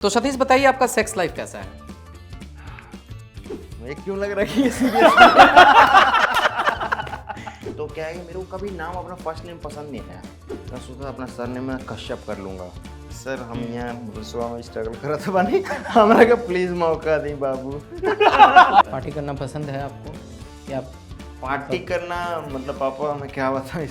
तो सतीश बताइए आपका सेक्स लाइफ कैसा है? मुझे क्यों लग रहा है कि ये सीरियस तो क्या है कि मेरे को कभी नाम अपना फर्स्ट नेम पसंद नहीं आया। मैं सोचा अपना सर नेम मैं कश्यप कर लूँगा। सर हम यहाँ रुसवा में स्ट्रगल कर रहे थे बानी हमारा का प्लीज़ मौका दी बाबू। पार्टी करना पसंद है आपको या पार्टी करना मतलब पापा मैं क्या बताऊँ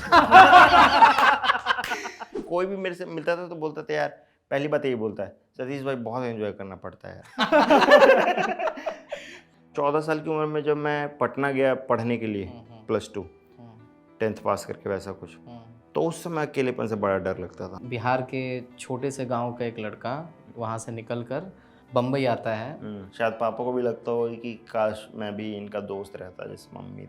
कोई भी मेरे से मिलता था तो बोलता था यार, पहली बात यही बोलता है सतीश भाई बहुत एंजॉय करना पड़ता है यार। 14 साल की उम्र में जब मैं पटना गया पढ़ने के लिए +2 10th पास करके वैसा कुछ, तो उस समय अकेलेपन से बड़ा डर लगता था। बिहार के छोटे से गांव का एक लड़का वहां से निकलकर बम्बई आता है। शायद पापा को भी लगता हो कि काश मैं भी इनका दोस्त रहता जैसे मम्मी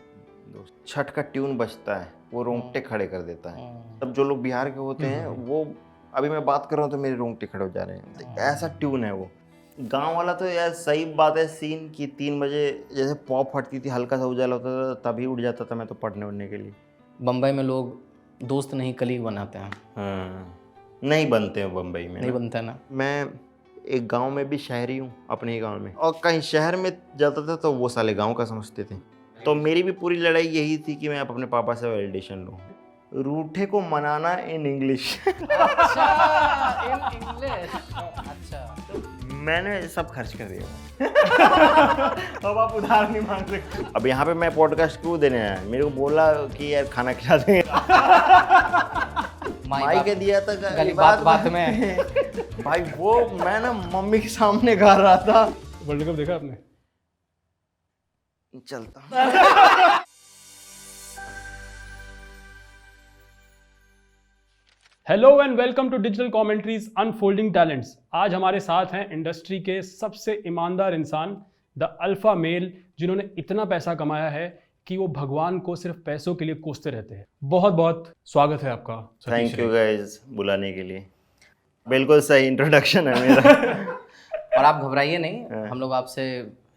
दोस्त। छठ का ट्यून बजता है वो रोंगटे खड़े कर देता है। तब जो लोग बिहार के होते हैं वो, अभी मैं बात कर रहा हूँ तो मेरे रोंगटे खड़े हो जा रहे हैं, तो ऐसा ट्यून है वो। गांव वाला तो यार सही बात है सीन कि 3 बजे जैसे पॉप फटती थी हल्का सा उजाला होता था तभी उठ जाता था मैं तो पढ़ने उड़ने के लिए। बम्बई में लोग दोस्त नहीं कलीग बनाते हैं। नहीं बनते हैं बम्बई में, नहीं बनता है ना। मैं एक गांव में भी शहरी हूँ अपने ही गांव में, और कहीं शहर में जाता था तो वो साले गांव का समझते थे। तो मेरी भी पूरी लड़ाई यही थी कि मैं अपने पापा से वैलिडेशन लूँ। रूठे को मनाना इन इंग्लिश। अच्छा, इन इंग्लिश। अच्छा, मैंने सब खर्च कर दिया। अब आप उधार नहीं मांग सकते। अब यहाँ पे मैं पॉडकास्ट क्यों देने आया, मेरे को बोला कि यार खाना खिला देंगे। माई के दिया था गली बात में। भाई वो मैं ना मम्मी के सामने गा रहा था। वर्ल्ड कप देखा आपने? चलता। Hello and welcome to digital commentaries unfolding talents. आज हमारे साथ हैं इंडस्ट्री के सबसे ईमानदार इंसान, द अल्फा मेल, जिन्होंने इतना पैसा कमाया है कि वो भगवान को सिर्फ पैसों के लिए कोसते रहते हैं। बहुत बहुत स्वागत है आपका। थैंक यू गाइस बुलाने के लिए। बिल्कुल सही इंट्रोडक्शन है मेरा। और आप घबराइए नहीं, हम लोग आपसे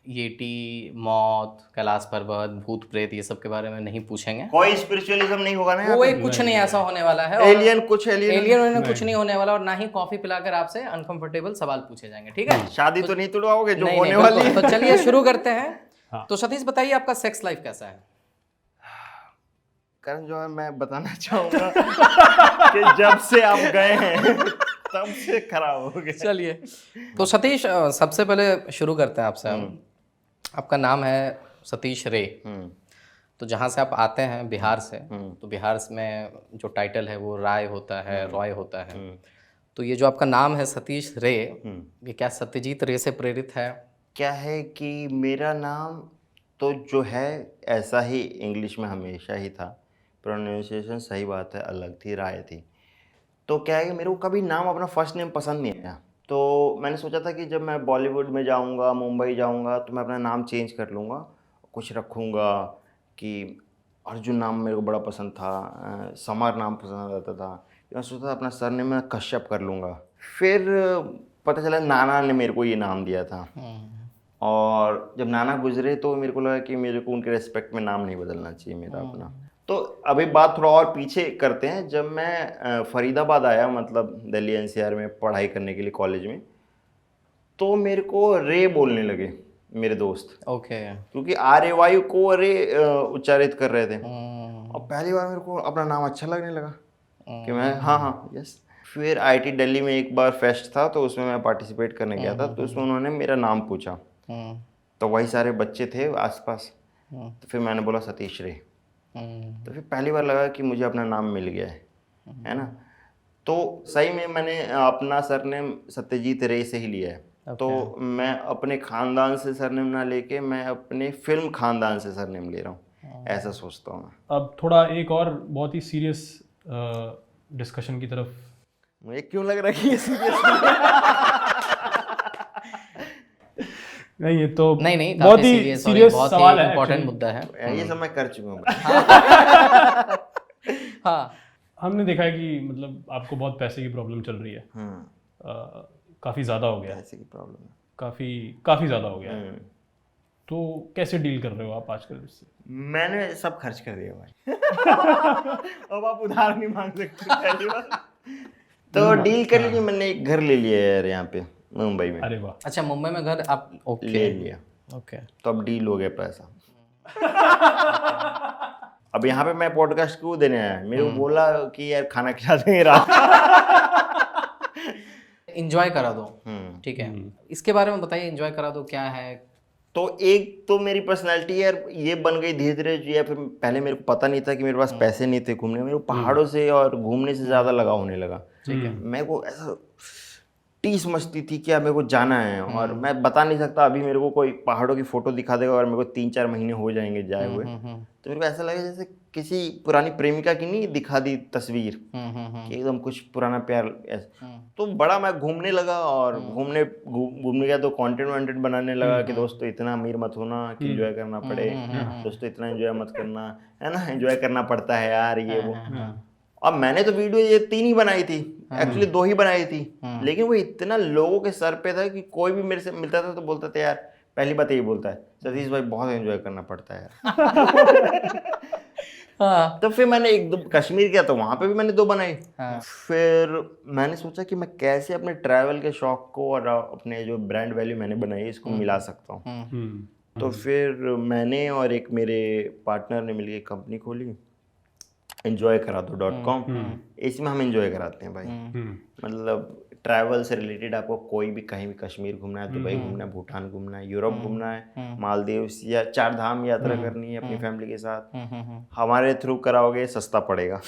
येटी, मौत, कैलाश पर्वत, भूत प्रेत ये सब के बारे में नहीं पूछेंगे। कोई स्पिरिचुअलिज्म नहीं होगा ना, कोई कुछ नहीं ऐसा होने वाला है। एलियन कुछ कुछ नहीं होने वाला, और ना ही कॉफी पिलाकर आपसे अनकंफर्टेबल सवाल पूछे जाएंगे, ठीक है? शादी तो नहीं तुड़वाओगे जो नहीं, होने नहीं, वाली है। तो चलिए शुरू करते हैं। हाँ। तो सतीश बताइए आपका सेक्स लाइफ कैसा है? करण जो है मैं बताना चाहूंगा कि जब से आप गए हैं तब से खराब हो गया। चलिए, तो सतीश सबसे पहले शुरू करते हैं आपसे। आपका नाम है सतीश रे। तो जहाँ से आप आते हैं बिहार से, तो बिहार में जो टाइटल है वो राय होता है, रॉय होता है। तो ये जो आपका नाम है सतीश रे, ये क्या सत्यजीत रे से प्रेरित है? क्या है कि मेरा नाम तो जो है ऐसा ही इंग्लिश में हमेशा ही था, प्रोनाउंसिएशन सही बात है अलग थी, राय थी। तो क्या है कि मेरे को कभी नाम अपना फर्स्ट नेम पसंद नहीं आया। तो मैंने सोचा था कि जब मैं बॉलीवुड में जाऊंगा, मुंबई जाऊंगा, तो मैं अपना नाम चेंज कर लूँगा, कुछ रखूँगा कि अर्जुन नाम मेरे को बड़ा पसंद था, समर नाम पसंद आता था। मैं सोचा था अपना सर नेम मैं कश्यप कर लूँगा। फिर पता चला नाना ने मेरे को ये नाम दिया था, और जब नाना गुजरे तो मेरे को लगा कि मेरे को उनके रेस्पेक्ट में नाम नहीं बदलना चाहिए मेरा अपना। तो अभी बात थोड़ा और पीछे करते हैं। जब मैं फरीदाबाद आया, मतलब दिल्ली एनसीआर में पढ़ाई करने के लिए कॉलेज में, तो मेरे को रे बोलने लगे मेरे दोस्त। ओके। क्योंकि RAY को रे उच्चारित कर रहे थे, और पहली बार मेरे को अपना नाम अच्छा लगने लगा कि मैं हाँ यस। फिर IIT दिल्ली में एक बार फेस्ट था तो उसमें मैं पार्टिसिपेट करने गया था, तो उसमें उन्होंने मेरा नाम पूछा, तो वही सारे बच्चे थे आसपास, तो फिर मैंने बोला सतीश रे। तो फिर पहली बार लगा कि मुझे अपना नाम मिल गया है ना। तो सही में मैंने अपना सरनेम सत्यजीत रे से ही लिया है। तो मैं अपने खानदान से सरनेम ना लेके मैं अपने फिल्म खानदान से सरनेम ले रहा हूँ, ऐसा सोचता हूँ मैं। अब थोड़ा एक और बहुत ही सीरियस डिस्कशन की तरफ। मुझे क्यों लग रहा है कि ये सीरियस नहीं, ये तो नहीं, बहुत काफी ही सीरियस बहुत सवाल ही है, इम्पोर्टेंट मुद्दा है। ये सब मैं कर चुका हूँ। हाँ, हमने देखा है कि मतलब आपको बहुत पैसे की प्रॉब्लम चल रही है। काफ़ी ज़्यादा हो गया है, ऐसे की प्रॉब्लम है, काफ़ी ज़्यादा हो गया है। तो कैसे डील कर रहे हो आप आजकल इससे? मैंने सब खर्च कर दिया भाई। अब आप उधार नहीं मांग सकते पहली बार। तो डील कर लीजिए, मैंने एक घर ले लिया है यार यहाँ पे, मुंबई में अरे वाह। अच्छा, मुंबई में घर आप ओके ले लिया, ओके। तो अब डील हो गया पैसा। अब यहाँ पे मैं पॉडकास्ट क्यों देने आया, मेरे को बोला कि यार खाना खिला देंगे रात। एंजॉय करा दो, ठीक है। इसके बारे में बताइए, एंजॉय करा दो क्या है? तो एक तो मेरी पर्सनैलिटी यार ये बन गई धीरे धीरे, या फिर पहले मेरे को पता नहीं था कि मेरे पास पैसे नहीं थे घूमने, मेरे को पहाड़ों से और घूमने से ज़्यादा लगाव होने लगा। ठीक है। मेरे को ऐसा टीस मचती थी कि यार मेरे को जाना है, और मैं बता नहीं सकता अभी मेरे को कोई पहाड़ों की फोटो दिखा देगा और मेरे को 3-4 महीने हो जाएंगे जाए हुए, तो मेरे को ऐसा लगा जैसे किसी पुरानी प्रेमिका की नहीं दिखा दी तस्वीर कि एकदम कुछ पुराना प्यार ऐसा। तो बड़ा मैं घूमने लगा, और घूमने गया तो कंटेंट वॉन्टेंट बनाने लगा कि दोस्तों इतना अमीर मत होना कि एंजॉय करना पड़े, दोस्तों इतना एंजॉय मत करना, है ना, एंजॉय करना पड़ता है यार ये वो। अब मैंने तो वीडियो ये 3 ही बनाई थी, एक्चुअली 2 ही बनाई थी, लेकिन वो इतना लोगों के सर पे था कि कोई भी मेरे से मिलता था तो बोलता था यार, पहली बात यही बोलता है, सतीश भाई बहुत एंजॉय करना पड़ता है यार। हाँ, तो फिर मैंने 1-2 कश्मीर गया तो वहां पे भी मैंने 2 बनाई। फिर मैंने सोचा कि मैं कैसे अपने ट्रैवल के शौक को और अपने जो ब्रांड वैल्यू मैंने बनाई इसको मिला सकता हूँ। तो फिर मैंने और एक मेरे पार्टनर ने मिलकर एक कंपनी खोली, enjoykaradho.com। इसमें हम एंजॉय कराते हैं भाई, मतलब ट्रैवल से रिलेटेड आपको कोई भी कहीं भी कश्मीर घूमना है, दुबई घूमना है, भूटान घूमना है, यूरोप घूमना है, मालदीव्स या 4 धाम यात्रा करनी है अपनी फैमिली के साथ, हमारे थ्रू कराओगे सस्ता पड़ेगा।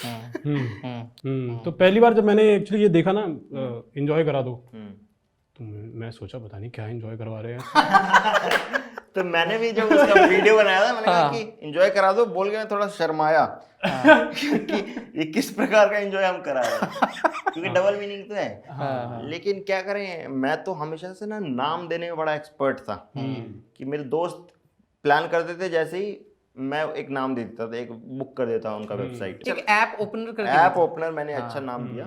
तो पहली बार जब मैंने एक्चुअली ये देखा ना एंजॉय करा दो, तो मैं सोचा पता नहीं क्या एंजॉय करवा रहे हैं। तो मैंने भी जब उसका वीडियो बनाया था मैंने कहा कि एंजॉय करा दो, बोल के मैं थोड़ा शर्माया कि ये किस प्रकार का एंजॉय हम करा रहे हैं, क्योंकि डबल मीनिंग तो है। लेकिन क्या करें, मैं तो हमेशा से ना नाम देने में बड़ा एक्सपर्ट था, कि मेरे दोस्त प्लान करते थे जैसे ही मैं एक नाम दे देता था, एक बुक कर देता उनका वेबसाइट, एक ऐप ओपनर कर दिया। ऐप ओपनर मैंने अच्छा नाम दिया,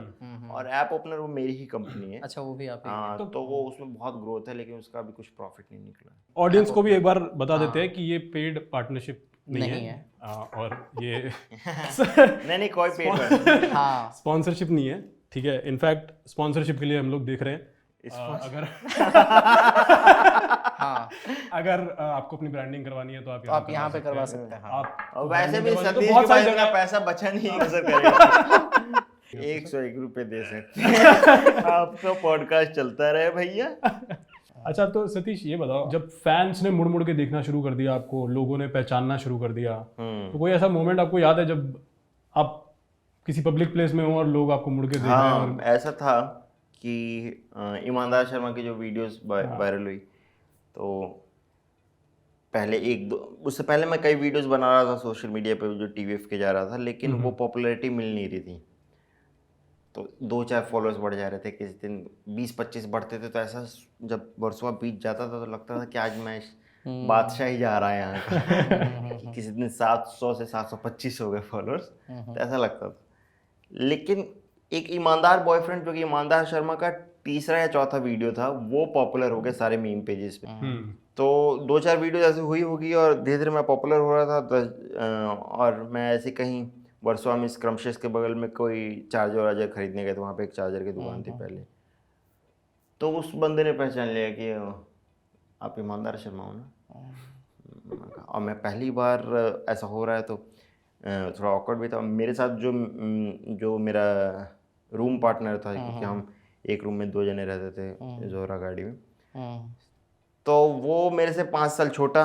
और ऐप ओपनर वो मेरी ही कंपनी है। अच्छा, वो भी आप ही? हाँ, तो वो उसमें बहुत ग्रोथ है, लेकिन उसका अभी कुछ प्रॉफिट नहीं निकला। ऑडियंस को भी एक बार बता देते हैं कि ये पेड पार्टनरशिप नहीं है। और ये नहीं कोई पेड हाँ, स्पॉन्सरशिप नहीं है, ठीक है। इनफैक्ट स्पॉन्सरशिप के लिए हम लोग देख रहे हैं। अगर हाँ, अगर आपको अपनी ब्रांडिंग करवानी है तो आप यहाँ पे करवा सकते हैं। हाँ। आप और वैसे भी branding करवानी है तो सतीश बहुत के सारी पास जगह इतना पैसा बचा नहीं है, सर करेगा 101 रुपए दे सकते हैं। आपका पॉडकास्ट चलता रहे भैया। अच्छा, तो सतीश ये बताओ, जब फैंस ने मुड़ मुड़ के देखना शुरू कर दिया आपको, लोगों ने पहचानना शुरू कर दिया, तो कोई ऐसा मोमेंट आपको याद है जब आप किसी पब्लिक प्लेस में हो और लोग आपको मुड़ के देख रहे हैं? हाँ, ऐसा था कि ईमानदार शर्मा की जो वीडियोस वायरल हुई, तो पहले उससे पहले मैं कई वीडियोस बना रहा था सोशल मीडिया पे जो TVF के जा रहा था, लेकिन वो पॉपुलैरिटी मिल नहीं रही थी, तो 2-4 फॉलोअर्स बढ़ जा रहे थे, किसी दिन 20-25 बढ़ते थे, तो ऐसा जब वर्षों बीत जाता था तो लगता था कि आज मैं बादशाह ही जा रहा है यहाँ का। किसी दिन 700 से 725 हो गए फॉलोअर्स, तो ऐसा लगता था। लेकिन एक ईमानदार बॉयफ्रेंड जो कि ईमानदार शर्मा का तीसरा या चौथा वीडियो था, वो पॉपुलर हो गया सारे मीम पेजेस पे। तो 2-4 वीडियो ऐसे हुई होगी और धीरे धीरे मैं पॉपुलर हो रहा था। और मैं ऐसे कहीं वर्सोवा में स्क्रम्शियस के बगल में कोई चार्जर वार्जर खरीदने गए, तो वहाँ पे एक चार्जर की दुकान थी पहले, तो उस बंदे ने पहचान लिया कि आप ईमानदार शर्मा हो ना। और मैं पहली बार ऐसा हो रहा है तो थोड़ा ऑकवर्ड भी था। मेरे साथ जो मेरा रूम पार्टनर था, क्योंकि हम एक रूम में 2 जने रहते थे जोहरा गाड़ी में, तो वो मेरे से 5 साल छोटा।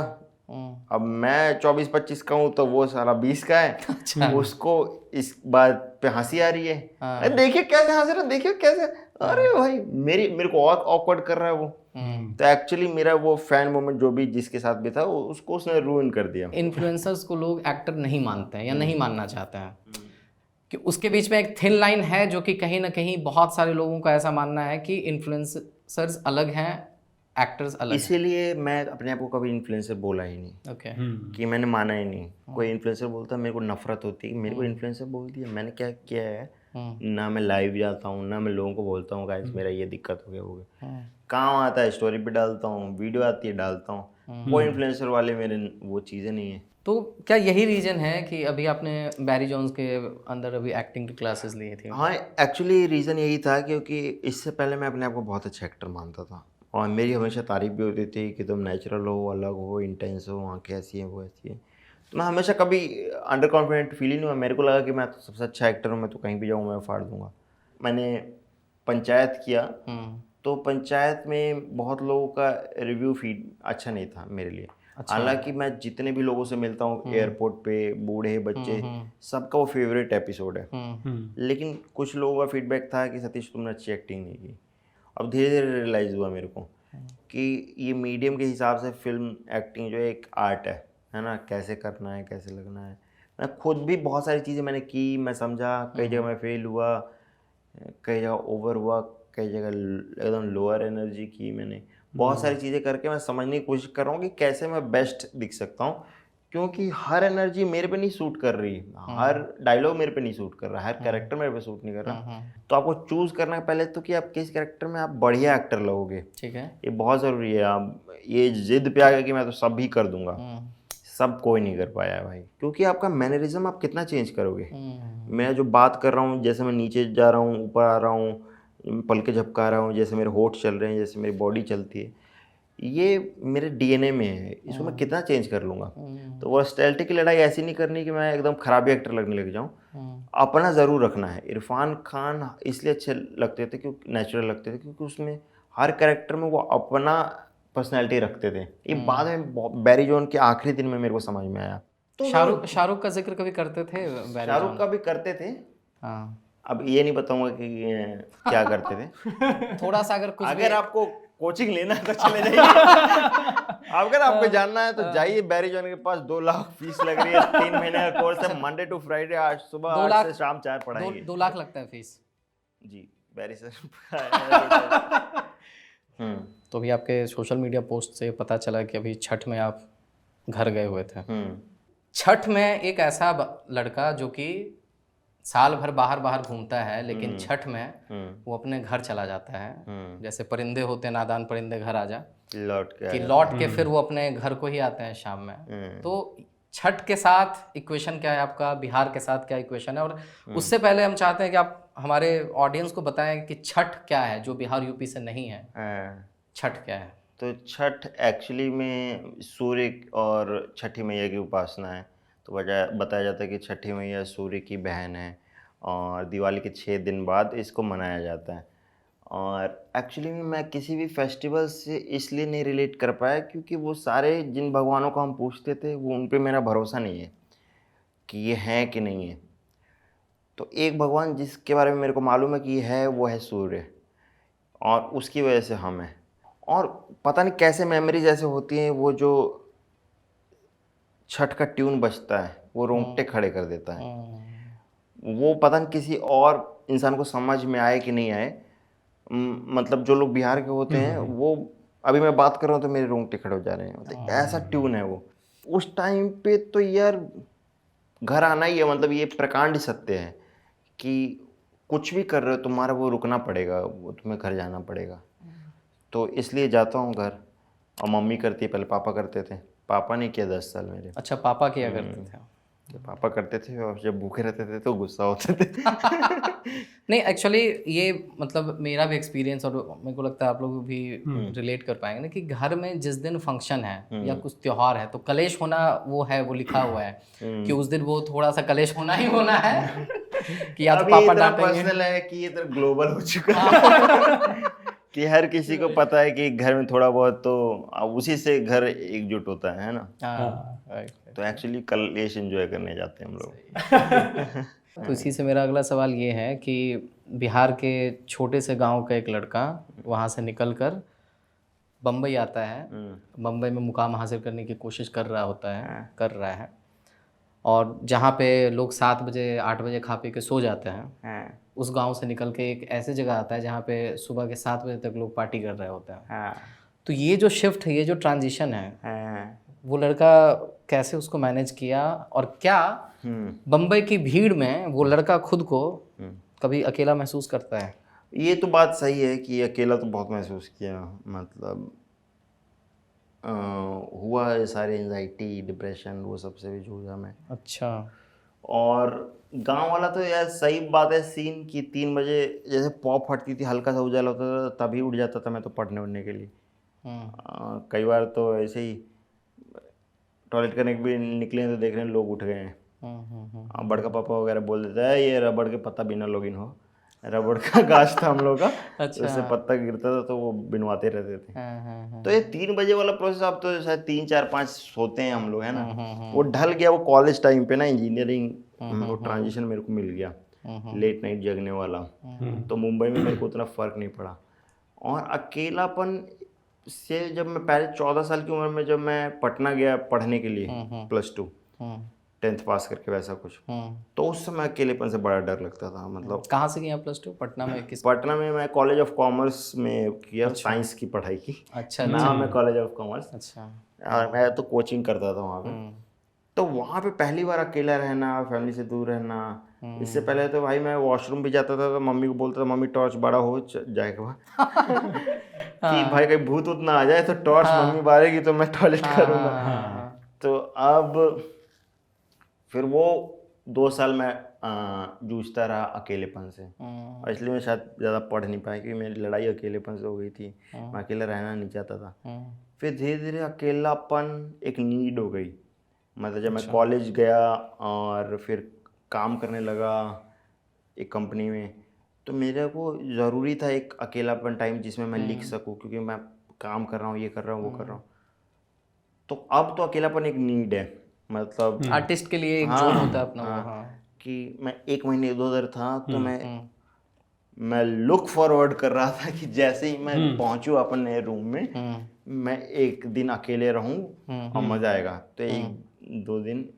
अब मैं 24-25 का हूँ तो वो साला 20 का है। अच्छा। उसको इस बात पे हंसी आ रही है, अरे देखिए कैसे हंस रहा है, देखिए कैसे, अरे भाई मेरे को और ऑकवर्ड कर रहा है वो। तो एक्चुअली मेरा वो फैन मोमेंट जो भी जिसके साथ भी था उसको उसने रूइन कर दिया। इन्फ्लुएंसर्स को लोग एक्टर नहीं मानते हैं या नहीं मानना चाहते हैं, कि उसके बीच में एक थिन लाइन है जो कि कहीं ना कहीं बहुत सारे लोगों का ऐसा मानना है कि इन्फ्लुएंसर्स अलग हैं, एक्टर्स अलग। इसीलिए मैं अपने आप को कभी इन्फ्लुएंसर बोला ही नहीं। ओके। कि मैंने माना ही नहीं। कोई इन्फ्लुएंसर बोलता मेरे को नफरत होती है, मेरे को इन्फ्लुएंसर बोल दिया, मैंने क्या किया है, ना मैं लाइव जाता हूँ, ना मैं लोगों को बोलता हूँ गाइस मेरा ये दिक्कत हो गया। काम आता है स्टोरी पे डालता हूँ, वीडियो आती है डालता हूँ। कोई इन्फ्लुएंसर वाले मेरे वो चीज़ें नहीं है। तो क्या यही रीज़न है कि अभी आपने बैरी जोन्स के अंदर अभी एक्टिंग की क्लासेस ली थी? हाँ, एक्चुअली रीज़न यही था क्योंकि इससे पहले मैं अपने आप को बहुत अच्छा एक्टर मानता था और मेरी हमेशा तारीफ़ भी होती थी कि तुम नेचुरल हो, अलग हो, इंटेंस हो, आँखें ऐसी हैं, वो ऐसी है। तो मैं हमेशा कभी अंडर कॉन्फिडेंट फील ही नहीं हुआ। मेरे को लगा कि मैं तो सबसे अच्छा एक्टर हूँ, मैं तो कहीं भी जाऊँ मैं फाड़ दूँगा। मैंने पंचायत किया, तो पंचायत में बहुत लोगों का रिव्यू फीड अच्छा नहीं था मेरे लिए। हालांकि मैं जितने भी लोगों से मिलता हूँ एयरपोर्ट पे, बूढ़े बच्चे, सबका वो फेवरेट एपिसोड है। लेकिन कुछ लोगों का फीडबैक था कि सतीश तुमने अच्छी एक्टिंग नहीं की। अब धीरे धीरे रियलाइज़ हुआ मेरे को कि ये मीडियम के हिसाब से फिल्म एक्टिंग जो है एक आर्ट है ना, कैसे करना है, कैसे लगना है। मैं खुद भी बहुत सारी चीज़ें मैंने की, मैं समझा, कई जगह मैं फेल हुआ, कई जगह ओवर हुआ, कई जगह एकदम लोअर एनर्जी की मैंने। बहुत सारी चीज़ें करके मैं समझने की कोशिश कर रहा हूँ कि कैसे मैं बेस्ट दिख सकता हूँ, क्योंकि हर एनर्जी मेरे पे नहीं सूट कर रही, हर डायलॉग मेरे पे नहीं सूट कर रहा, हर कैरेक्टर मेरे पे सूट नहीं कर रहा। तो आपको चूज़ करना है पहले तो कि आप किस कैरेक्टर में आप बढ़िया एक्टर लगोगे। ठीक है। ये बहुत ज़रूरी है। आप ये जिद पे आ गया कि मैं तो सब ही कर दूंगा, सब कोई नहीं कर पाया है भाई, क्योंकि आपका मैनरिज्म आप कितना चेंज करोगे। मैं जो बात कर रहा हूँ, जैसे मैं नीचे जा रहा हूँ, ऊपर आ रहा हूँ, पलके झपका रहा हूँ, जैसे मेरे होठ चल रहे हैं, जैसे मेरी बॉडी चलती है, ये मेरे डीएनए में है, इसको मैं कितना चेंज कर लूँगा। तो वो पर्सनैलिटी की लड़ाई ऐसी नहीं करनी कि मैं एकदम खराबी एक्टर लगने लग जाऊँ। अपना ज़रूर रखना है। इरफान खान इसलिए अच्छे लगते थे क्योंकि नेचुरल लगते थे, क्योंकि उसमें हर कैरेक्टर में वो अपना पर्सनैलिटी रखते थे। ये बाद में बैरी जोन के आखिरी दिन में मेरे को समझ में आया। तो शाहरुख का जिक्र कभी करते थे बैरी शाहरुख जोन? का भी करते थे। हाँ, अब ये नहीं बताऊंगा कि क्या करते थे। थोड़ा सा अगर कुछ अगर आपको कोचिंग लेना है तो चले जाइए। अगर आपको जानना है तो जाइए बैरी जॉन के पास। 2 लाख फीस लग रही है, 3 महीने का कोर्स है, मंडे टू फ्राइडे, आज सुबह 8 से शाम 4 पढ़ाएंगे। 2 लाख लगता है फीस जी, बैरी सर। तो अभी आपके सोशल मीडिया पोस्ट से पता चला कि अभी छठ में आप घर गए हुए थे। छठ में एक ऐसा लड़का जो कि साल भर बाहर बाहर घूमता है, लेकिन छठ में वो अपने घर चला जाता है। जैसे परिंदे होते हैं, नादान परिंदे घर आ जा, लौट के फिर वो अपने घर को ही आते हैं शाम में। तो छठ के साथ इक्वेशन क्या है आपका, बिहार के साथ क्या इक्वेशन है? और उससे पहले हम चाहते हैं कि आप हमारे ऑडियंस को बताएं कि छठ क्या है, जो बिहार यूपी से नहीं है। छठ क्या है? तो छठ एक्चुअली में सूर्य और छठी मैया की उपासना है। तो बताया जाता है कि छठी मैया सूर्य की बहन है और दिवाली के 6 दिन बाद इसको मनाया जाता है। और एक्चुअली में मैं किसी भी फेस्टिवल से इसलिए नहीं रिलेट कर पाया क्योंकि वो सारे जिन भगवानों को हम पूछते थे वो उन पे मेरा भरोसा नहीं है कि ये हैं कि नहीं है। तो एक भगवान जिसके बारे में मेरे को मालूम है कि ये है, वो है सूर्य, और उसकी वजह से हम हैं। और पता नहीं कैसे मेमोरीज ऐसे होती हैं, वो जो छठ का ट्यून बजता है वो रोंगटे खड़े कर देता है। वो पता नहीं किसी और इंसान को समझ में आए कि नहीं आए। मतलब जो लोग बिहार के होते हैं वो, अभी मैं बात कर रहा हूँ तो मेरे रोंगटे खड़े हो जा रहे हैं। मतलब ऐसा ट्यून है वो। उस टाइम पे तो यार घर आना ही है। मतलब ये प्रकांड सत्य है कि कुछ भी कर रहे हो तुम्हारा वो रुकना पड़ेगा, वो तुम्हें घर जाना पड़ेगा। तो इसलिए जाता हूँ घर। और मम्मी करती है, पहले पापा करते थे। पापा ने किया 10 साल मेरे। अच्छा, पापा किया करते थे? तो पापा करते थे और जब भूखे रहते थे तो गुस्सा होते थे। नहीं, एक्चुअली ये मतलब मेरा भी एक्सपीरियंस, और मेरे को लगता है आप लोग भी रिलेट कर पाएंगे ना, कि घर में जिस दिन फंक्शन है या कुछ त्योहार है तो कलेश होना वो है, वो लिखा हुआ है कि उस दिन वो थोड़ा सा कलेश होना ही होना है। कि या तो पापा डांटेंगे। पर्सनल है कि ये तो ग्लोबल हो चुका है कि हर किसी को पता है कि घर में थोड़ा बहुत तो उसी से घर एकजुट होता है ना। तो एक्चुअली कलेश एंजॉय करने जाते हैं हम लोग। तो इसी से मेरा अगला सवाल ये है कि बिहार के छोटे से गांव का एक लड़का वहाँ से निकलकर बम्बई आता है, बम्बई में मुकाम हासिल करने की कोशिश कर रहा है, और जहाँ पे लोग 7 बजे 8 बजे खा पी के सो जाते हैं, उस गांव से निकल के एक ऐसे जगह आता है जहाँ पे सुबह के 7 बजे तक लोग पार्टी कर रहे होते हैं। तो ये जो शिफ्ट है, ये जो ट्रांजिशन है, वो लड़का कैसे उसको मैनेज किया? और क्या बम्बई की भीड़ में वो लड़का खुद को कभी अकेला महसूस करता है? ये तो बात सही है कि अकेला तो बहुत महसूस किया। मतलब हुआ ये सारे एंजाइटी डिप्रेशन वो सबसे भी जूझा मैं। अच्छा। और गांव वाला तो यार सही बात है सीन कि 3 बजे जैसे पॉप फटती थी हल्का सा उजाला होता था तभी उठ जाता था मैं तो पढ़ने उड़ने के लिए। कई बार तो ऐसे ही टॉयलेट करने के भी निकले तो देख रहे हैं लोग उठ गए हैं। बड़का पापा वगैरह बोल देता है ये रबड़ के पत्ता बिना लॉगिन हो। रबड़ का गाछ था हम लोग का। अच्छा। उससे पत्ता गिरता था तो वो बिनवाते रहते थे। तो ये 3 बजे वाला प्रोसेस अब तो शायद 3 4 5 सोते हैं हम लोग है ना। वो ढल गया वो कॉलेज टाइम पे ना इंजीनियरिंग वो ट्रांजिशन मेरे को मिल गया लेट नाइट जगने वाला। तो मुंबई में मेरे को उतना फर्क नहीं पड़ा। और अकेलापन से जब मैं पहले 14 साल की उम्र में जब मैं पटना गया पढ़ने के लिए +2 10th पास करके वैसा कुछ तो उस समय अकेलेपन से बड़ा डर लगता था। मतलब कहाँ से किया +2 पटना में? किस? पटना में मैं कॉलेज ऑफ कॉमर्स में किया। साइंस की पढ़ाई की। अच्छा। नाम है कॉलेज ऑफ कॉमर्स। अच्छा। और मैं तो कोचिंग करता था वहाँ पे। तो वहाँ पे पहली बार अकेला रहना फैमिली से दूर रहना। इससे पहले तो भाई मैं वॉशरूम भी जाता था तो मम्मी को बोलता था मम्मी टॉर्च बड़ा हो जाएगा कि भाई कहीं भूत उत ना आ जाए तो टॉर्च मम्मी बारेगी तो मैं टॉयलेट करूँगा। तो अब फिर वो 2 साल मैं जूझता रहा अकेलेपन से। और इसलिए मैं शायद ज़्यादा पढ़ नहीं पाया क्योंकि मेरी लड़ाई अकेलेपन से हो गई थी। मैं अकेला रहना नहीं चाहता था। फिर धीरे धीरे अकेलापन एक नीड हो गई। मतलब जब मैं कॉलेज गया और फिर काम करने लगा एक कंपनी में तो मेरे को ज़रूरी था एक अकेलापन टाइम जिसमें मैं लिख सकूं क्योंकि मैं काम कर रहा हूँ ये कर रहा हूँ वो कर रहा हूँ। तो अब तो अकेलापन एक नीड है। मतलब आर्टिस्ट के लिए एक जोन होता है अपना वो। कि मैं 1 महीने इधर था तो मैं लुक फॉरवर्ड कर रहा था कि जैसे ही मैं पहुंचूं अपने रूम में मैं एक दिन अकेले रहूं और मज़ा आएगा। तो 1-2 दिन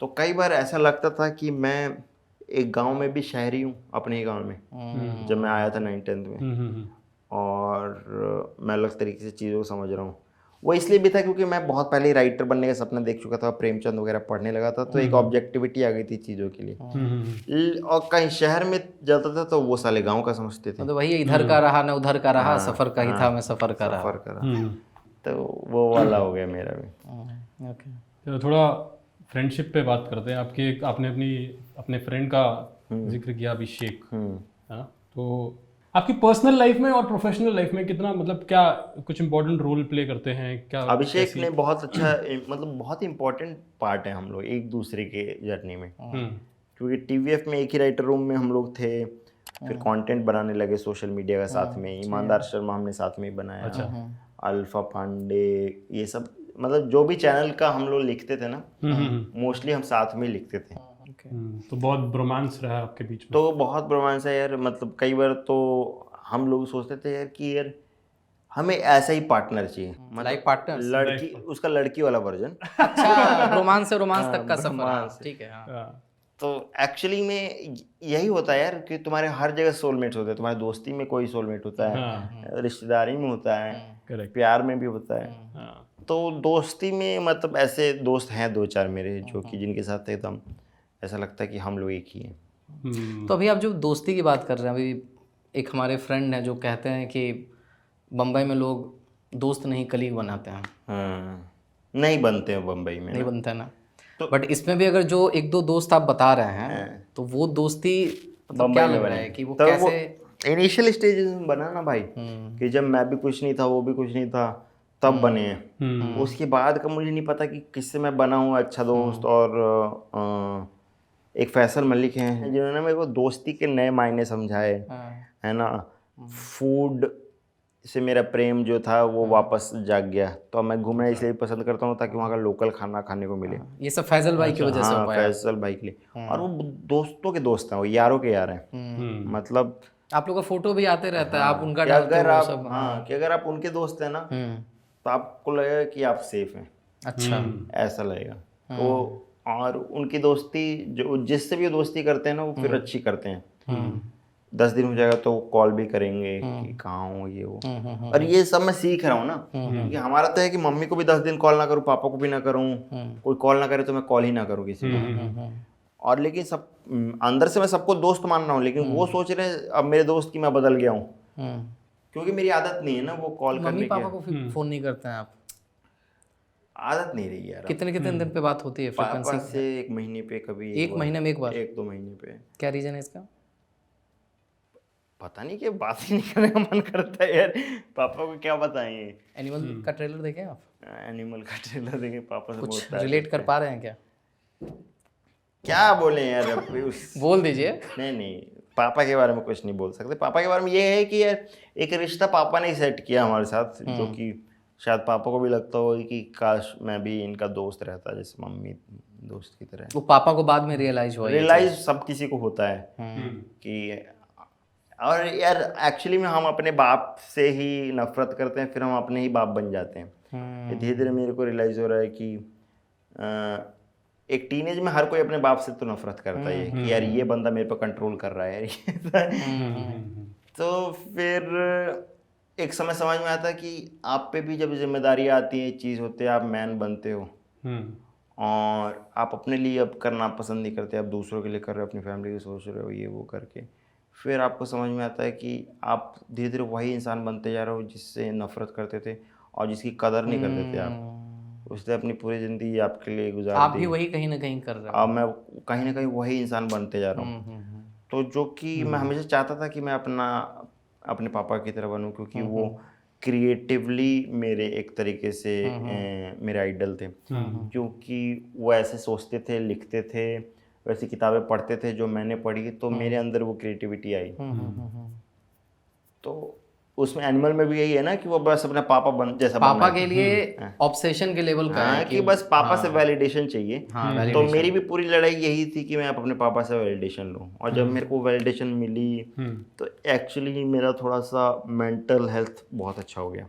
तो कई बार ऐसा लगता था कि मैं एक गांव में भी शहरी हूं अपने ही गांव में जब मैं आया था 9th-10th में। और मैं अलग तरीके से चीज़ों को समझ रहा हूँ। वो इसलिए भी था क्योंकि मैं बहुत पहले ही राइटर बनने का सपना देख चुका था प्रेमचंद वगैरह पढ़ने लगा था तो एक ऑब्जेक्टिविटी आ गई थी चीज़ों के लिए। और कहीं शहर में जाता था तो वो साले गांव का समझते थे। तो वही इधर का रहा ना उधर का रहा सफर का ही था मैं सफर का रहा। सफर करा तो वो वाला हो गया मेरा भी। ओके। तो थोड़ा फ्रेंडशिप पे बात करते हैं। आपने अपने फ्रेंड का जिक्र किया अभिषेक है ना। तो आपकी पर्सनल लाइफ में और प्रोफेशनल लाइफ में कितना मतलब क्या कुछ इंपॉर्टेंट रोल प्ले करते हैं क्या? अभिषेक ने बहुत अच्छा मतलब बहुत इंपॉर्टेंट पार्ट है हम लोग एक दूसरे के जर्नी में। क्योंकि TVF में एक ही राइटर रूम में हम लोग थे। फिर कंटेंट बनाने लगे सोशल मीडिया का साथ में। ईमानदार शर्मा हमने साथ में ही बनाया। अल्फा पांडे ये सब मतलब जो भी चैनल का हम लोग लिखते थे ना मोस्टली हम साथ में लिखते थे। तो बहुत रोमांस रहा आपके बीच में? तो बहुत रोमांस है यार। मतलब कई बार तो हम लोग सोचते थे यार कि यार हमें ऐसा ही पार्टनर चाहिए। लाइफ पार्टनर लड़की उसका लड़की वाला वर्जन। अच्छा। रोमांस से रोमांस तक का सफर। ठीक है। तो एक्चुअली में यही होता है यार कि तुम्हारे हर जगह सोलमेट होते हैं। तुम्हारी दोस्ती में कोई सोलमेट होता है रिश्तेदारी में होता है प्यार में भी होता है। तो दोस्ती में मतलब ऐसे दोस्त हैं 2-4 मेरे जो कि जिनके साथ एकदम ऐसा लगता है कि हम लोग एक ही हैं। तो अभी आप जो दोस्ती की बात कर रहे हैं अभी एक हमारे फ्रेंड हैं जो कहते हैं कि बम्बई में लोग दोस्त नहीं कलीग बनाते हैं। नहीं बनते हैं बम्बई में नहीं बनते हैं ना। तो बट इसमें भी अगर जो 1-2 दोस्त आप बता रहे हैं तो वो दोस्ती मतलब क्या लग रहा है कि वो कैसे इनिशियल स्टेज में बना ना भाई कि जब मैं भी कुछ नहीं था वो भी कुछ नहीं था तब बने हैं। उसके बाद का मुझे नहीं पता कि किससे मैं बना हूँ अच्छा दोस्त। और एक फैसल मलिक हैं जिन्होंने मेरे को दोस्ती के नए मायने समझाए है ना। फूड से मेरा प्रेम जो था वो वापस जाग गया। तो मैं घूमना इसलिए पसंद करता हूँ ताकि वहाँ का लोकल खाना खाने को मिले। ये सब फैजल भाई की वजह से हो पाया। फैसल भाई के लिए। और वो दोस्तों के दोस्त हैं वो यारों के यार हैं। मतलब आप लोग का फोटो भी आते रहता है आप उनका अगर आप कि अगर आप उनके दोस्त हैं ना तो आपको लगेगा कि आप सेफ हैं। अच्छा ऐसा लगेगा। तो और उनकी दोस्ती जो जिससे भी वो दोस्ती करते हैं ना वो फिर अच्छी करते हैं। 10 दिन हो जाएगा तो कॉल भी करेंगे कि कहाँ हो ये वो। और ये सब मैं सीख रहा हूँ ना क्योंकि हमारा तो है कि मम्मी को भी 10 दिन कॉल ना करूँ पापा को भी ना करूँ कोई कॉल ना करे तो मैं कॉल ही ना करूँ किसी को। और लेकिन सब अंदर से मैं सबको दोस्त मान रहा हूँ लेकिन वो सोच रहे हैं अब मेरे दोस्त की मैं बदल गया हूँ क्योंकि मेरी आदत नहीं है ना वो कॉल करने की। मम्मी पापा को फिर फोन नहीं करते हैं आप? आदत नहीं रही यार। कितने कितने दिन पे बात होती है पापा फ्रीक्वेंसी? से 1 महीने पे कभी एक महीने में एक बार? 1-2 महीने पे। क्या रीजन है इसका? पता नहीं, कि बात ही नहीं करने का मन करता है यार। पापा को क्या बताएं? एनिमल का ट्रेलर देखे आप? एनिमल का ट्रेलर देखे, पापा से बहुत कुछ प्यार रिलेट करते कर पा रहे हैं क्या? क्या बोले यार अब उस बोल दीजिए। नहीं, पापा के बारे में कुछ नहीं बोल सकते। पापा के बारे में ये है कि यार एक रिश्ता पापा ने सेट किया हमारे साथ, जो कि शायद पापा को भी लगता होगा कि काश मैं भी इनका दोस्त रहता, जैसे मम्मी दोस्त की तरह। वो पापा को बाद में रियलाइज हुआ ये रियलाइज सब किसी को होता है चीज़? कि, और यार एक्चुअली में हम अपने बाप से ही नफरत करते हैं, फिर हम अपने ही बाप बन जाते हैं। ये धीरे धीरे मेरे को रियलाइज हो रहा है कि एक टीनेज में हर कोई अपने बाप से तो नफरत करता है कि यार ये बंदा मेरे पे कंट्रोल कर रहा है यार। तो फिर एक समय समझ में आता है कि आप पे भी जब जिम्मेदारी आती है, चीज़ होते हैं, आप मैन बनते हो और आप अपने लिए अब करना पसंद नहीं करते, आप दूसरों के लिए कर रहे हो, अपनी फैमिली की सोच रहे हो, ये वो करके फिर आपको समझ में आता है कि आप धीरे धीरे वही इंसान बनते जा रहे हो जिससे नफरत करते थे और जिसकी कदर नहीं करते थे आप। उसने अपनी पूरी ज़िंदगी आपके लिए गुजार आप दी। भी वही कहीं ना कहीं कर रहे हो। अब मैं कहीं ना कहीं वही इंसान बनते जा रहा हूँ। तो जो कि मैं हमेशा चाहता था कि मैं अपने पापा की तरह बनूं, क्योंकि वो क्रिएटिवली मेरे एक तरीके से मेरे आइडल थे, क्योंकि वो ऐसे सोचते थे, लिखते थे, वैसी किताबें पढ़ते थे जो मैंने पढ़ी, तो मेरे अंदर वो क्रिएटिविटी आई। तो उसमें एनिमल में भी यही है ना कि वो बस अपना पापा जैसा पापा के लिए ऑब्सेशन के लेवल का है कि बस पापा से वैलिडेशन चाहिए। तो मेरी भी पूरी लड़ाई यही थी कि मैं अपने पापा से वैलिडेशन लूं, और जब मेरे को वैलिडेशन मिली तो एक्चुअली मेरा थोड़ा सा मेंटल हेल्थ बहुत अच्छा हो गया।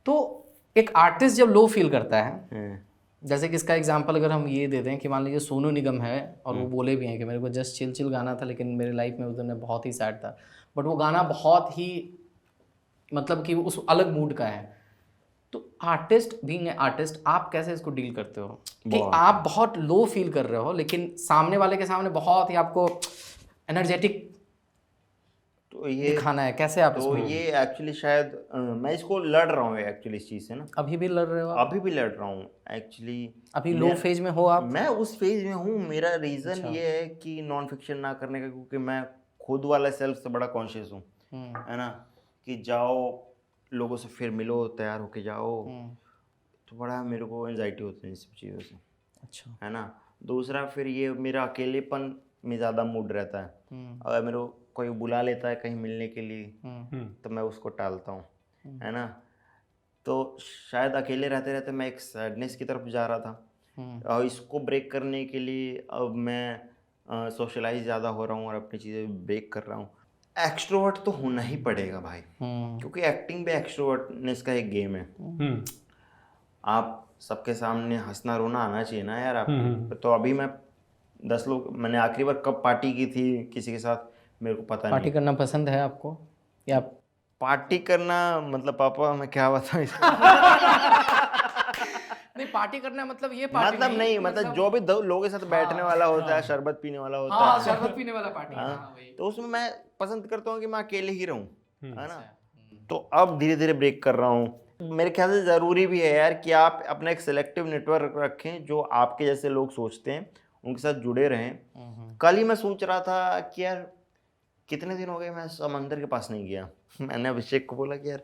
तो एक आर्टिस्ट जब लो फील करता है, जैसे कि इसका एग्जांपल अगर हम ये दे दें कि मान लीजिए सोनू निगम है और वो बोले भी हैं कि मेरे को जस्ट चिल चिल गाना था, लेकिन मेरे लाइफ में उस दिन में बहुत ही सैड था, बट वो गाना बहुत ही मतलब कि उस अलग मूड का है। तो आर्टिस्ट बीइंग ए आर्टिस्ट, आप कैसे इसको डील करते हो कि आप बहुत लो फील कर रहे हो लेकिन सामने वाले के सामने बहुत ही आपको एनर्जेटिक तो ये दिखाना है, कैसे आप तो ये एक्चुअली शायद मैं इसको लड़ रहा हूँ एक्चुअली इस चीज़ से ना। अभी भी लड़ रहे हो आप? अभी भी लड़ रहा हूँ एक्चुअली। अभी लो फेज में हो आप? मैं उस फेज में हूँ। मेरा रीज़न ये है कि नॉन फिक्शन ना करने का, क्योंकि मैं खुद वाला सेल्फ से बड़ा कॉन्शियस हूँ, है ना, कि जाओ लोगों से फिर मिलो, तैयार होके जाओ, तो बड़ा मेरे को एंजाइटी होती है इन सब चीज़ों से। अच्छा। है ना। दूसरा फिर ये मेरा अकेलेपन में ज़्यादा मूड रहता है। अगर मेरे को कोई बुला लेता है कहीं मिलने के लिए तो मैं उसको टालता हूँ, है ना। तो शायद अकेले रहते रहते मैं एक सैडनेस की तरफ जा रहा था, और इसको ब्रेक करने के लिए अब मैं सोशलाइज ज़्यादा हो रहा हूँ और अपनी चीज़ें ब्रेक कर रहा हूँ। एक्सट्रोवर्ट तो होना ही पड़ेगा भाई, क्योंकि एक्टिंग भी एक्सट्रोवर्टनेस का एक गेम है। आप सबके सामने हंसना रोना आना चाहिए ना यार आपको। तो अभी मैं 10 लोग, मैंने आखिरी बार कब पार्टी की थी किसी के साथ मेरे को पता नहीं। पार्टी करना पसंद है आपको या पार्टी करना मतलब पापा मैं क्या बताऊँ नहीं, पार्टी करना मतलब ये पार्टी मतलब नहीं, मतलब जो भी लोगों के साथ बैठने वाला होता है, शरबत पीने वाला होता है, शरबत पीने वाला पार्टी। वही। तो उसमें मैं पसंद करता हूँ कि मैं अकेले ही रहूँ, है ना। तो अब धीरे धीरे ब्रेक कर रहा हूँ। मेरे ख्याल से ज़रूरी भी है यार कि आप अपना एक सिलेक्टिव नेटवर्क रखें, जो आपके जैसे लोग सोचते हैं उनके साथ जुड़े रहें। कल ही मैं सोच रहा था कि यार कितने दिन हो गए मैं समंदर के पास नहीं गया। मैंने अभिषेक को बोला कि यार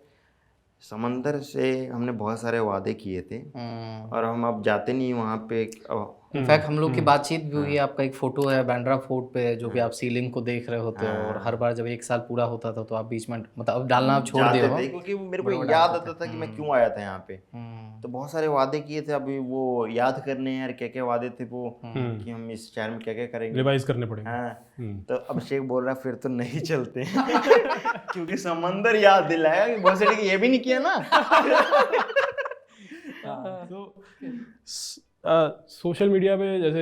समंदर से हमने बहुत सारे वादे किए थे और हम अब जाते नहीं वहाँ पे। इनफैक्ट हम लोग की बातचीत भी हुई है, आपका एक फोटो है बांद्रा फोर्ट पे जो कि आप सीलिंग को देख रहे होते हो, और हर बार जब 1 साल पूरा होता था तो आप बीच में मतलब अब डालना आप छोड़ दिए हो, क्योंकि मेरे को याद आता था कि मैं क्यों आया था यहाँ पे। तो बहुत सारे वादे किए थे, अभी वो याद करने हैं यार क्या क्या वादे थे वो, कि हम इस शहर में क्या क्या करेंगे, रिवाइज करने पड़ेंगे। हाँ। तो अभिषेक बोल रहा फिर तो नहीं चलते क्योंकि समंदर याद दिलाया कि बहुत सारे ये भी नहीं किया ना। तो सोशल मीडिया पे जैसे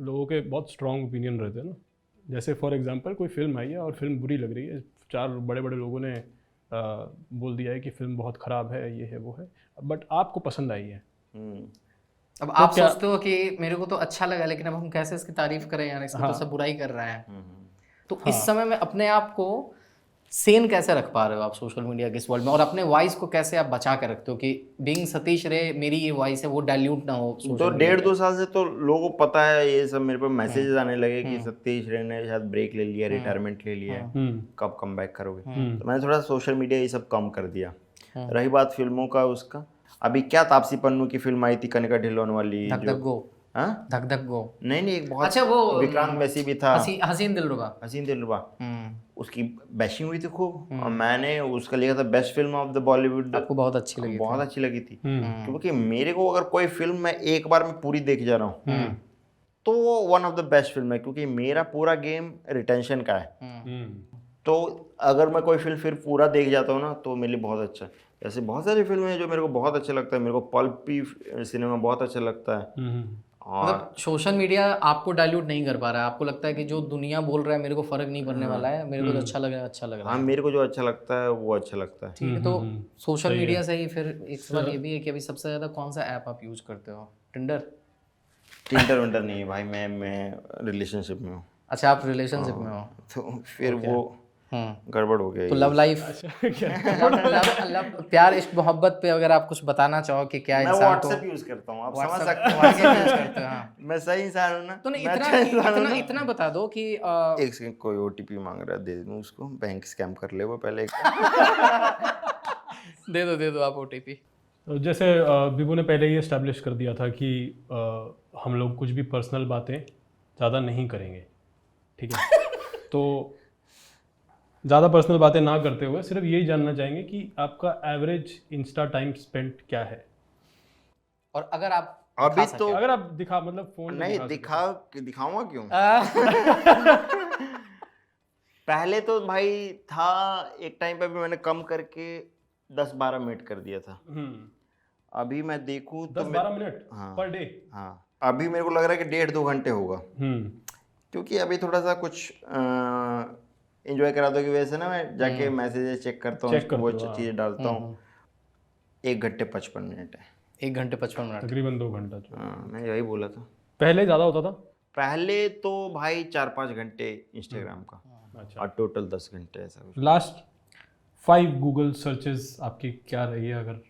लोगों के बहुत स्ट्रॉन्ग ओपिनियन रहते हैं ना, जैसे फॉर एग्जांपल कोई फिल्म आई है और फिल्म बुरी लग रही है, 4 बड़े बड़े लोगों ने बोल दिया है कि फिल्म बहुत ख़राब है, ये है वो है, बट आपको पसंद आई है। अब आप सोचते हो कि मेरे को तो अच्छा लगा लेकिन अब हम कैसे इसकी तारीफ करें यार, इसकी तो सब बुराई कर रहे हैं। तो इस समय में अपने आप को सेन कैसे रख पा रहे हो आप सोशल मीडिया के इस वर्ल्ड में, और अपने वॉइस को कैसे आप बचा के रखते हो कि बीइंग सतीश रे मेरी ये वॉइस है वो डाइल्यूट ना हो social तो media 1.5-2 साल से तो लोगों को पता है, ये सब मेरे पे मैसेजेस आने लगे कि सतीश रे ने शायद ब्रेक ले लिया, रिटायरमेंट ले लिया है, कब कम बैक करोगे। तो मैंने थोड़ा सोशल मीडिया ये सब कम कर दिया। रही बात फिल्मों का, उसका अभी क्या तापसी पन्नू की फिल्म आई थी कनिका ढिल्लोन वाली, धक धक गो, हाँ धक धक गो, नहीं एक बहुत अच्छा वो विक्रांत मैसी भी था, हसीन दिलरुबा। हसीन दिलरुबा, उसकी बैशिंग हुई थी खूब, और मैंने उसका लिया था best film of the Bollywood. आपको बहुत अच्छी लगी? बहुत अच्छी लगी थी, क्योंकि मेरे को अगर कोई फिल्म मैं एक बार में पूरी देख जा रहा हूँ तो वो one of the best film है, क्योंकि मेरा पूरा गेम रिटेंशन का है। तो अगर मैं कोई फिल्म फिर पूरा देख जाता हूँ ना तो मेरे लिए बहुत अच्छा है। ऐसे बहुत सारी फिल्में हैं जो मेरे को बहुत अच्छा लगता है। मेरे को पल्पी सिनेमा बहुत अच्छा लगता है। और मतलब सोशल मीडिया आपको डाइल्यूट नहीं कर पा रहा है, आपको लगता है कि जो दुनिया बोल रहा है मेरे को फर्क नहीं पड़ने वाला है, मेरे को जो अच्छा लग रहा है अच्छा लग रहा हाँ, है। मेरे को जो अच्छा लगता है वो अच्छा लगता है। ठीक है, तो सोशल मीडिया से ही फिर एक सवाल ये भी है कि अभी सबसे ज़्यादा कौन सा ऐप आप यूज़ करते हो? टिंडर? टिंडर विंटर नहीं भाई, मैं रिलेशनशिप में हूँ। अच्छा, आप रिलेशनशिप में हो? तो फिर वो गड़बड़ हो गया। तो लव लाइफ, लव प्यार इश्क मोहब्बत पे अगर आप कुछ बताना चाहो कि क्या मैं इंसान को व्हाट्सएप यूज करता हूँ, आप समझ सकते WhatsApp यूज करते हो? हाँ, मैं सही इंसान हूँ ना? तो नहीं मैं इतना अच्छा इंसान हूँ इतना ना? इतना बता दो कि एक सेकंड, कोई ओटीपी मांग रहा है, दे दूँ उसको? बैंक स्कैम कर ले वो पहले। दे दो आप OTP। तो जैसे विभू ने पहले ही एस्टैब्लिश कर दिया था कि हम लोग कुछ भी पर्सनल बातें ज़्यादा नहीं करेंगे, ठीक है? तो ज़्यादा पर्सनल बातें ना करते हुए सिर्फ यही जानना चाहेंगे कि आपका एवरेज इंस्टा टाइम स्पेंट क्या है? और अगर आप अभी तो अगर आप दिखा मतलब फोन नहीं दिखाऊंगा क्यों? पहले तो भाई था, एक टाइम पे भी मैंने कम करके 10-12 मिनट कर दिया था। अभी मैं देखूं तो 10-12 मिनट हाँ, पर डे? हाँ, अभी मेरे को लग रहा है कि 1.5-2 घंटे होगा, क्योंकि अभी थोड़ा सा कुछ एंजॉय कराने की वजह से ना मैं जाके मैसेजेस चेक करता हूँ, वो चीज़ें डालता हूँ। 1 घंटे 55 मिनट है। 1 घंटे 55 मिनट, तकरीबन 2 घंटा। हाँ, मैं यही बोला था। पहले ज़्यादा होता था? पहले तो भाई 4-5 घंटे इंस्टाग्राम का, अच्छा। और टोटल 10 घंटे ऐसा कुछ। लास्ट 5 गूगल सर्चेस आपकी क्या रही है? अगर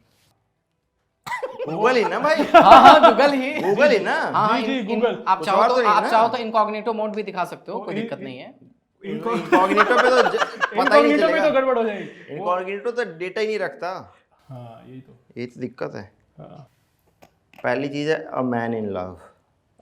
गूगल ही ना भाई। हाँ गूगल ही, गूगल ही ना। हाँ जी, गूगल। आप चाहो तो इनकॉग्निटो मोड भी दिखा सकते हो, कोई दिक्कत नहीं है। इनकॉग्निटो पे तो पता ही नहीं इनकॉग्निटो में चलेगा। तो गड़बड़ हो जाएगी। इनकॉग्निटो तो डेटा ही नहीं रखता। हाँ, यही तो। ये तो दिक्कत है। हाँ। पहली चीज है a man in love.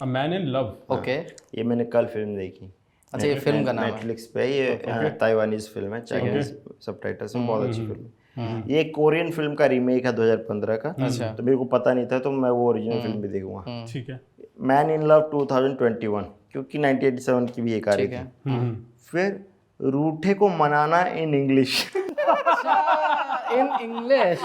A man in love. Okay, ये मैंने कल फिल्म देखी। अच्छा ये फिल्म का नाम है? नेटफ्लिक्स पे, ये ताइवानीज फिल्म है, चाइनीज सबटाइटल्स में, बहुत अच्छी फिल्म है। ये कोरियन फिल्म का रीमेक है 2015 का। अच्छा। तो मेरे को पता नहीं था, तो मैं वो ओरिजिनल फिल्म भी देखूंगा। ठीक है। मैन इन लव 2021, क्योंकि 1987 की भी एक आ रही थी। फिर रूठे को मनाना इन इंग्लिश। इन इंग्लिश,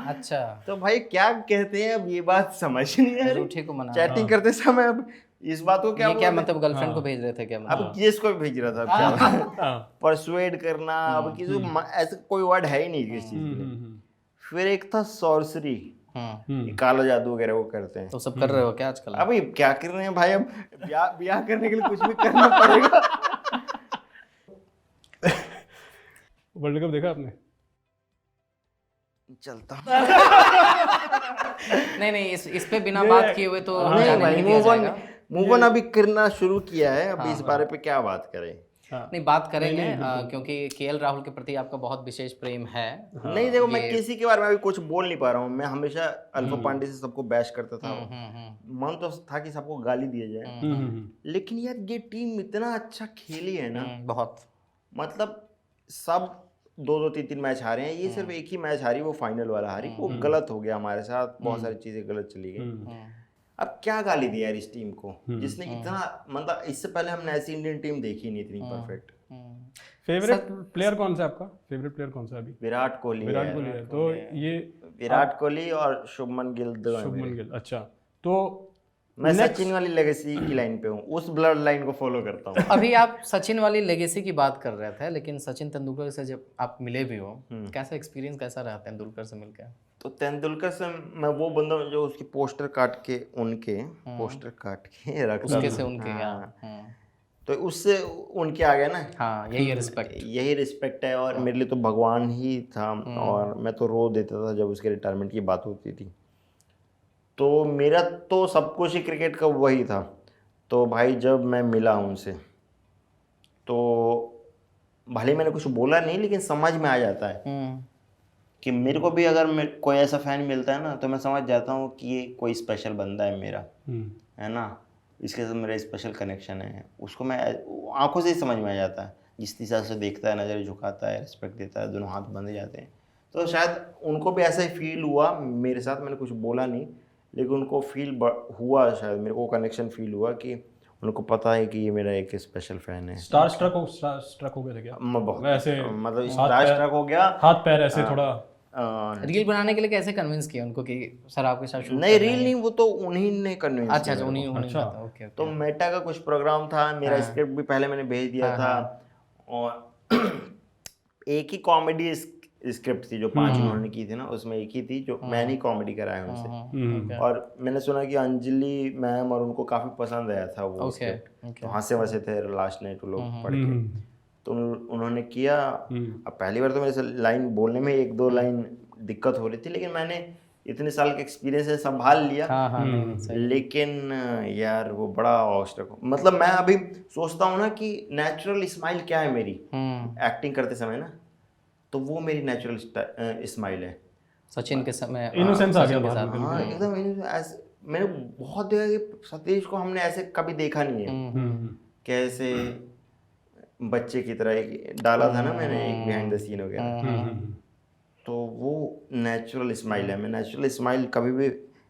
अच्छा। तो भाई क्या कहते हैं अब, ये बात समझ नहीं आ रही। रूठे को मनाना, चैटिंग करते समय अब इस बात को ये क्या मतलब गर्लफ्रेंड को भेज रहे थे क्या? अब किस को भेज रहा था, अब क्या परसुएड करना, अब किसी को ऐसा कोई वर्ड है ही नहीं किस चीज के लिए। फिर एक था सॉर्सरी, काला जादू वगैरह वो करते हैं। तो सब कर रहे हो क्या आजकल? अब ये क्या कर रहे हैं भाई, अब ब्याह करने के लिए कुछ भी करना पड़ेगा। वर्ल्ड कप देखा आपने? चलता नहीं इस पे बिना बात किए हुए तो जाने नहीं दिया जाएगा। मूव ऑन अभी करना शुरू किया है, अभी इस बारे पे क्या बात करें? नहीं बात करेंगे, क्योंकि KL राहुल के प्रति आपका बहुत विशेष प्रेम है। नहीं देखो, मैं किसी के बारे में अभी कुछ बोल नहीं पा रहा हूँ। मैं हमेशा अल्फा पांडे से सबको बैश करता था। मन तो था कि सबको गाली दिया जाए, लेकिन यार ये टीम इतना अच्छा खेली है ना, बहुत, मतलब सब 2-2, 3-3 मैच हारे हैं। ये सिर्फ एक ही मैच हारी, वो फाइनल वाला हारी। वो गलत हो गया हमारे साथ, बहुत सारी चीजें गलत चली गई। अब क्या गाली दी यार इस टीम को, जिसने इतना, मतलब इससे पहले हमने ऐसी इंडियन टीम देखी नहीं इतनी परफेक्ट। फेवरेट प्लेयर कौन सा है आपका? फेवरेट प्लेयर कौन सा है अभी? विराट कोहली है। तो ये विराट कोहली और शुभमन गिल दो हैं शुभमन मेरे। गिल, अच्छा। तो मैं सचिन वाली लेगेसी की लाइन पे हूँ, उस ब्लड लाइन को फॉलो करता हूँ। अभी आप सचिन वाली लेगेसी की बात कर रहे थे, लेकिन सचिन तेंदुलकर से जब आप मिले भी हो, कैसा एक्सपीरियंस कैसा रहा तेंदुलकर से मिलकर? तो तेंदुलकर से मैं वो बंदा हूँ जो उसकी पोस्टर काट के उनके पोस्टर काट के रखता उसके था। से उनके हाँ। तो उससे उनके आ गया ना, हाँ यही रिस्पेक्ट। यही रिस्पेक्ट है। और मेरे लिए तो भगवान ही था, और मैं तो रो देता था जब उसके रिटायरमेंट की बात होती थी। तो मेरा तो सब कुछ ही क्रिकेट का वही था। तो भाई जब मैं मिला उनसे तो भले मैंने कुछ बोला नहीं, लेकिन समझ में आ जाता है कि मेरे को भी अगर कोई ऐसा फैन मिलता है ना, तो मैं समझ जाता हूँ कि ये कोई स्पेशल बंदा है मेरा, है ना, इसके साथ मेरा स्पेशल कनेक्शन है। उसको मैं आंखों से ही समझ में आ जाता है, जिस हिसाब से देखता है, नज़र झुकाता है, रिस्पेक्ट देता है, दोनों हाथ बंधे जाते हैं। तो शायद उनको भी ऐसा ही फील हुआ मेरे साथ। मैंने कुछ बोला नहीं, लेकिन उनको फील हुआ, शायद मेरे को कनेक्शन फील हुआ कि उनको पता है कि ये मेरा एक स्पेशल फैन है। स्टार स्ट्रक हो गए थे क्या? बहुत वैसे मतलब स्टार स्ट्रक हो गया, हाथ पैर ऐसे थोड़ा। रील बनाने के लिए कैसे कन्विंस किया उनको कि सर आपके साथ शूट? नहीं रील नहीं, वो तो उन्हीं ने कन्विंस अच्छा अच्छा, उन्हीं उन्हीं अच्छा। का, ओके तो मेटा का कुछ प्रोग्राम था, मेरा स्क्रिप्ट भी पहले मैंने भेज दिया था, और एक ही कॉमेडी स्क्रिप्ट थी जो 5 उन्होंने की थी ना, उसमें एक ही थी जो मैंने ही कॉमेडी कराया उनसे। और मैंने सुना कि अंजलि मैम और उनको काफ़ी पसंद आया था वो स्क्रिप्ट, तो हंसे वसे थे लास्ट नाइट वो लोग पढ़ के। तो उन्होंने किया। अब पहली बार तो मेरे से लाइन बोलने में 1-2 लाइन दिक्कत हो रही थी, लेकिन मैंने इतने साल का एक्सपीरियंस है, संभाल लिया। लेकिन यार वो बड़ा औसटक, मतलब मैं अभी सोचता हूँ ना कि नेचुरल स्माइल क्या है मेरी एक्टिंग करते समय ना, तो वो मेरी नेचुरल स्माइल है। सचिन के समय इनोसेंस आ गया बाहर। हाँ एकदम मैंने बहुत देखा कि सतीश को हमने ऐसे कभी देखा नहीं है, कैसे बच्चे की तरह एक डाला था ना मैंने, एक बिहाइंड द सीन वगैरह। तो वो नेचुरल स्माइल है। मैं नेचुरल स्माइल कभी भी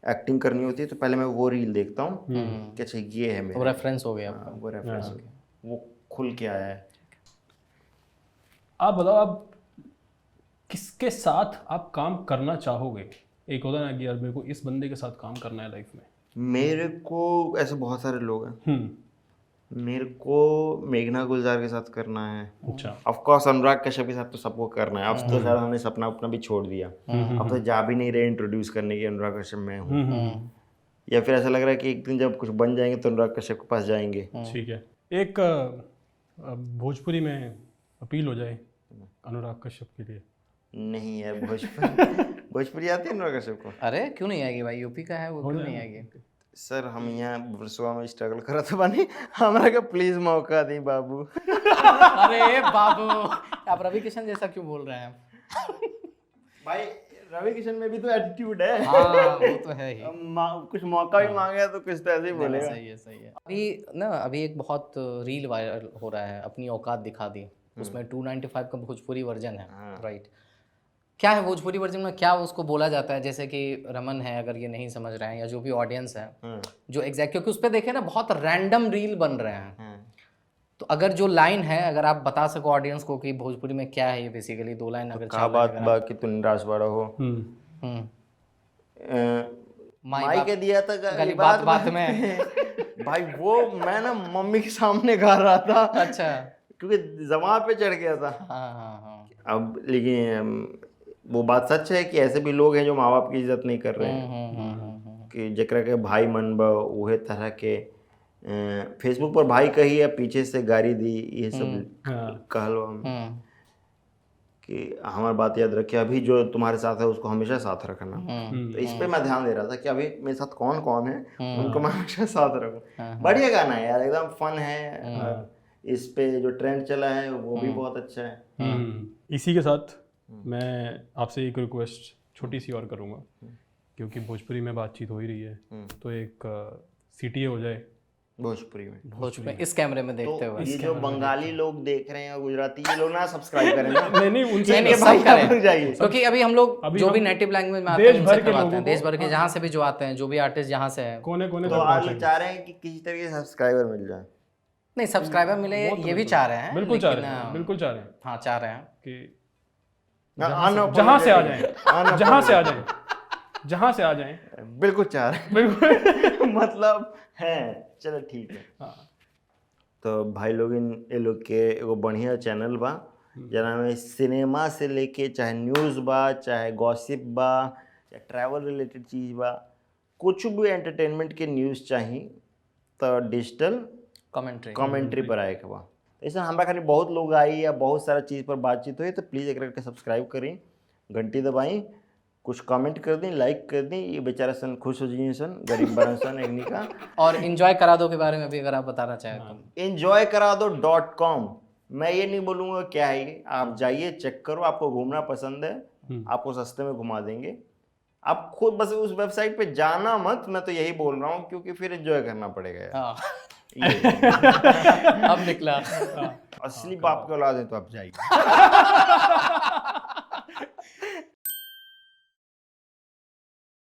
एक्टिंग करनी होती है तो पहले मैं वो रील देखता हूँ कि अच्छा ये है मेरा, वो रेफरेंस हो गया आपका। वो रेफरेंस हो गया, वो खुल के आया है। आप बताओ, आप किसके साथ आप काम करना चाहोगे? एक होता है ना कि यार मेरे को इस बंदे के साथ काम करना है लाइफ में। मेरे को ऐसे बहुत सारे लोग हैं। मेरे को मेघना गुलजार के साथ करना है। अच्छा। ऑफ कोर्स अनुराग कश्यप के साथ तो सबको करना है। अब तो शायद हमने सपना अपना भी छोड़ दिया, अब तो जा भी नहीं रहे इंट्रोड्यूस करने की अनुराग कश्यप मैं हूँ। या फिर ऐसा लग रहा है कि एक दिन जब कुछ बन जाएंगे तो अनुराग कश्यप के पास जाएंगे। ठीक है, एक भोजपुरी में अपील हो जाए अनुराग कश्यप के लिए। नहीं यार, भोजपुरी आती है अनुराग कश्यप को? अरे क्यों नहीं आएगी भाई, यूपी का है वो, क्यों नहीं आएगी? सर हम यहाँ वर्सोवा में स्ट्रगल कर रहे थे बानी, हमारा का प्लीज मौका दी बाबू। अरे बाबू, आप रवि किशन जैसा क्यों बोल रहे हैं? भाई रवि किशन में भी तो एटीट्यूड है। हाँ वो तो है ही। कुछ मौका भी मांगे तो कुछ तो ऐसे ही बोलेगा। सही है सही है। अभी एक बहुत रील वायरल हो रहा है, अपनी औकात दिखा दी, उसमें 295 का भोजपुरी वर्जन है, राइट? क्या है भोजपुरी वर्जन में, क्या उसको बोला जाता है? जैसे कि रमन है, अगर ये नहीं समझ रहे हैं, या जो भी ऑडियंस है जो एग्जैक्ट, क्योंकि उस पर देखे ना बहुत रैंडम रील बन रहे हैं, तो अगर जो लाइन है, अगर आप बता सको ऑडियंस को कि भोजपुरी में क्या है ये, बेसिकली 2 लाइन अगर कहा बात बात कि तू निराश बड़ा हो, माई के दिया था गली बात बात में। भाई वो मैं ना मम्मी के सामने गा रहा था। अच्छा, क्योंकि जबान पे चढ़ गया था। हाँ। अब लेकिन वो बात सच है कि ऐसे भी लोग हैं जो माँ बाप की इज्जत नहीं कर रहे हैं, कि जकरा के भाई मन बा उहे तरह के फेसबुक पर भाई कही है, पीछे से गाड़ी दी, ये सब कहलो कि हमारी बात याद रखिए, अभी जो तुम्हारे साथ है उसको हमेशा साथ रखना। तो इस पे मैं ध्यान दे रहा था कि अभी मेरे साथ कौन कौन है, उनको मैं हमेशा साथ रखूं। बढ़िया गाना है यार, एकदम फन है। इस पे जो ट्रेंड चला है वो भी बहुत अच्छा है। इसी के साथ मैं आपसे एक रिक्वेस्ट छोटी सी और करूँगा, क्योंकि भोजपुरी में बातचीत हो ही रही है, तो एक सीटीए हो जाए भोजपुरी में इस कैमरे में देखते हुए। ये जो बंगाली लोग देख रहे हैं और गुजराती, ये लोग ना सब्सक्राइब करें ना। नहीं उनसे नहीं भाई आप लोग जाइए, क्योंकि अभी हम लोग जो भी नेटिव लैंग्वेज में आते हैं उनसे करवाते हैं, देश भर के जहाँ से भी जो आते हैं, जो भी आर्टिस्ट जहाँ से है, कोने तो आप लोग चाह रहे हैं कि किसी तरीके से सब्सक्राइबर मिल जाए। नहीं सब्सक्राइबर मिले ये भी चाह रहे हैं, बिल्कुल चाह रहे हैं, बिल्कुल चाह रहे हैं। हाँ चाह रहे हैं कि जहाँ से आ जाएं, जहाँ से आ जाएं, जहाँ से आ जाएं, बिल्कुल चाह रहे हैं, बिल्कुल मतलब है। चलो ठीक है। तो भाई लोग ये लोग के एगो बढ़िया चैनल बा, जना में सिनेमा से लेके चाहे न्यूज़ बा, चाहे गॉसिप बा, चाहे ट्रैवल रिलेटेड चीज़ बा, कुछ भी एंटरटेनमेंट के न्यूज़ चाहिए तो डिजिटल कमेंट्री पर आए खबा ऐसा हमारा खाली बहुत लोग आई या बहुत सारा चीज़ पर बातचीत हुई तो प्लीज़ एक करके सब्सक्राइब करें, घंटी दबाएं, कुछ कमेंट कर दें, लाइक कर दें, ये बेचारा सन खुश हो जाइए सन, गरीब बरन सन एक का। और एंजॉय करा दो के बारे में भी अगर आप बताना चाहें तो। enjoykaradो.com। मैं ये नहीं बोलूँगा क्या है ये, आप जाइए चेक करो, आपको घूमना पसंद है आपको सस्ते में घुमा देंगे। आप खुद बस उस वेबसाइट पे जाना मत, मैं तो यही बोल रहा हूँ, क्योंकि फिर एंजॉय करना पड़ेगा यार। हाँ ये अब निकला। असली बाप के औलाद है तो आप जाइए।